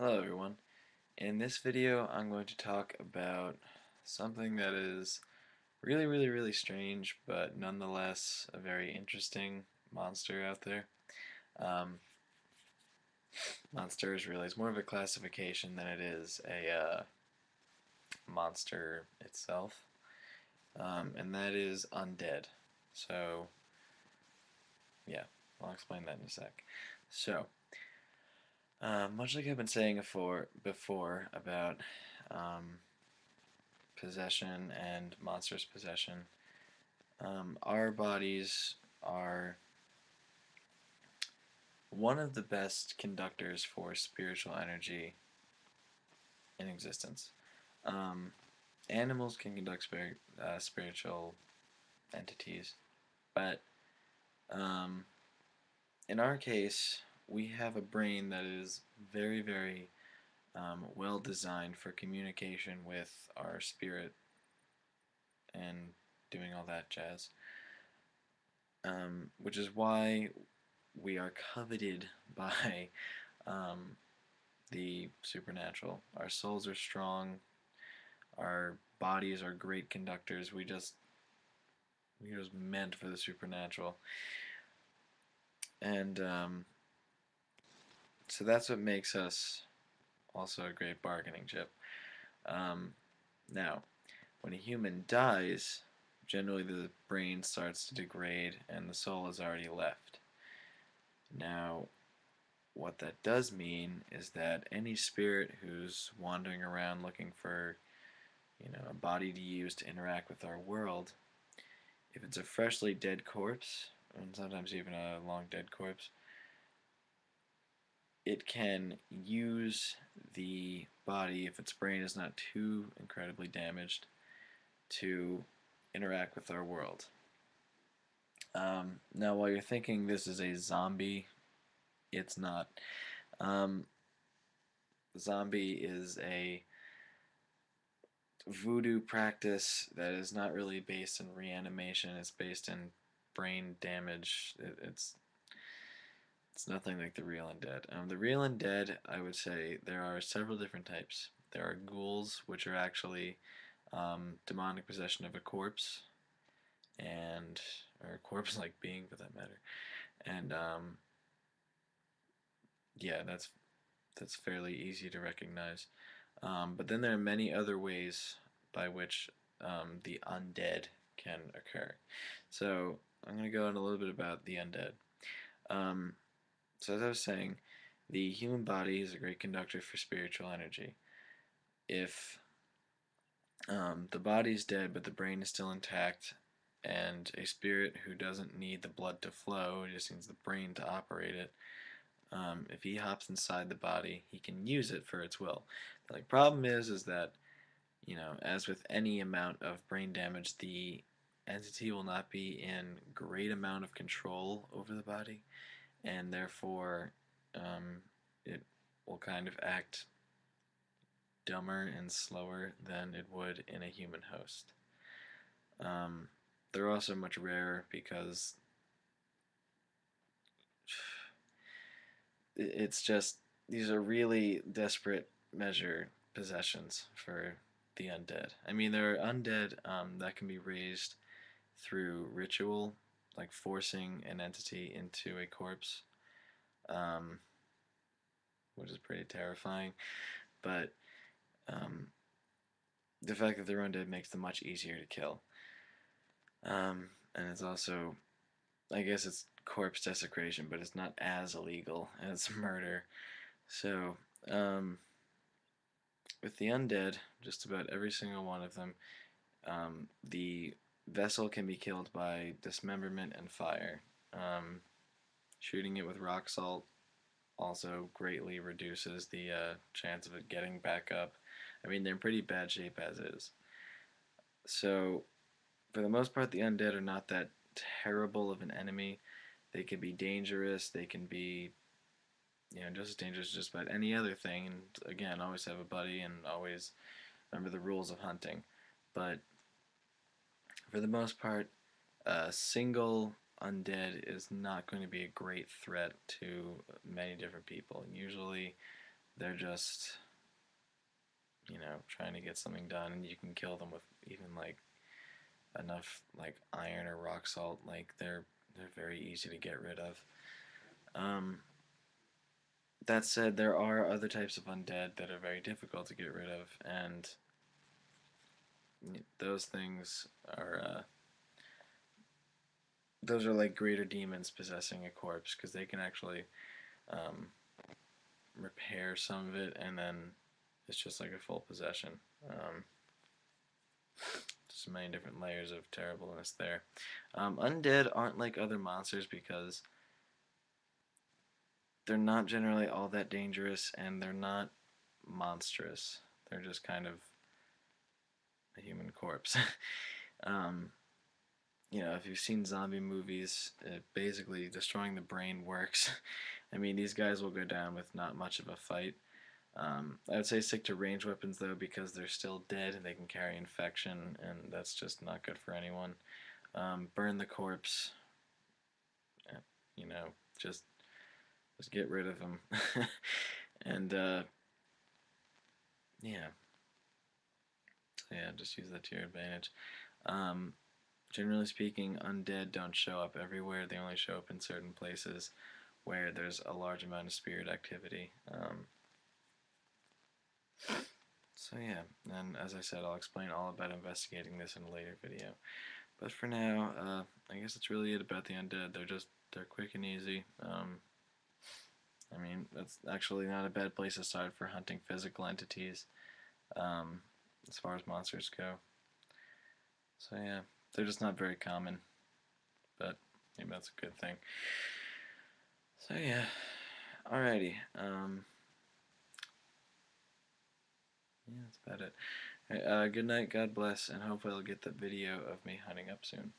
Hello everyone. In this video I'm going to talk about something that is really strange but nonetheless a very interesting monster out there. Um, monster is really it's more of a classification than it is a monster itself, and that is undead. So yeah, I'll explain that in a sec. So much like I've been saying before about um, possession and monstrous possession, our bodies are one of the best conductors for spiritual energy in existence. Um, Animals can conduct spiritual entities, but um, in our case, we have a brain that is very well designed for communication with our spirit and doing all that jazz. Which is why we are coveted by um, the supernatural. Our souls are strong. Our bodies are great conductors. We're just meant for the supernatural, and so that's what makes us also a great bargaining chip. Um, Now, when a human dies, generally the brain starts to degrade and the soul is already left. Now, what that does mean is that any spirit who's wandering around looking for, a body to use to interact with our world, if it's a freshly dead corpse, and sometimes even a long dead corpse, it can use the body, if its brain is not too incredibly damaged, to interact with our world. Now, while you're thinking this is a zombie, it's not. Um, Zombie is a voodoo practice that is not really based in reanimation. It's based in brain damage. It's nothing like the real undead. The real undead, I would say, there are several different types. There are ghouls, which are actually demonic possession of a corpse, and or a corpse-like being, for that matter. And yeah, that's fairly easy to recognize. But then there are many other ways by which the undead can occur. So I'm going to go on a little bit about the undead. Um, so as I was saying, the human body is a great conductor for spiritual energy. If the body is dead but the brain is still intact, and a spirit who doesn't need the blood to flow, just needs the brain to operate it, if he hops inside the body, he can use it for its will. The problem is that, as with any amount of brain damage, the entity will not be in great amount of control over the body, and therefore it will kind of act dumber and slower than it would in a human host. Um, they're also much rarer because it's just these are really desperate measure possessions for the undead. I mean, there are undead that can be raised through ritual, like forcing an entity into a corpse, um, which is pretty terrifying. But um, the fact that they're undead makes them much easier to kill. And it's also, I guess it's corpse desecration, but it's not as illegal as murder. So, with the undead, just about every single one of them, the vessel can be killed by dismemberment and fire. Shooting it with rock salt also greatly reduces the chance of it getting back up. I mean, they're in pretty bad shape as is. So, for the most part, the undead are not that terrible of an enemy. They can be dangerous. They can be, just as dangerous as just about any other thing. And again, always have a buddy and always remember the rules of hunting. But for the most part, a single undead is not going to be a great threat to many different people. Usually, they're just, trying to get something done, and you can kill them with even like enough like iron or rock salt. Like they're very easy to get rid of. Um, that said, there are other types of undead that are very difficult to get rid of, and those things are those are like greater demons possessing a corpse, because they can actually um, repair some of it, and then it's just like a full possession. Um, just many different layers of terribleness there. Undead aren't like other monsters because they're not generally all that dangerous, and they're not monstrous. They're just kind of a human corpse. um, if you've seen zombie movies, basically destroying the brain works. I mean, these guys will go down with not much of a fight. I would say stick to ranged weapons though, because they're still dead and they can carry infection, and that's just not good for anyone. Burn the corpse. uh, You know, just get rid of them. And yeah, so yeah, just use that to your advantage. Um, Generally speaking, undead don't show up everywhere. They only show up in certain places where there's a large amount of spirit activity. So yeah, and as I said, I'll explain all about investigating this in a later video. But for now, I guess that's really it about the undead. They're quick and easy. I mean, that's actually not a bad place to start for hunting physical entities, um, as far as monsters go. So yeah, they're just not very common, but maybe that's a good thing. So yeah, alrighty. Yeah, that's about it. Good night, God bless, and hopefully I'll get that video of me hunting up soon.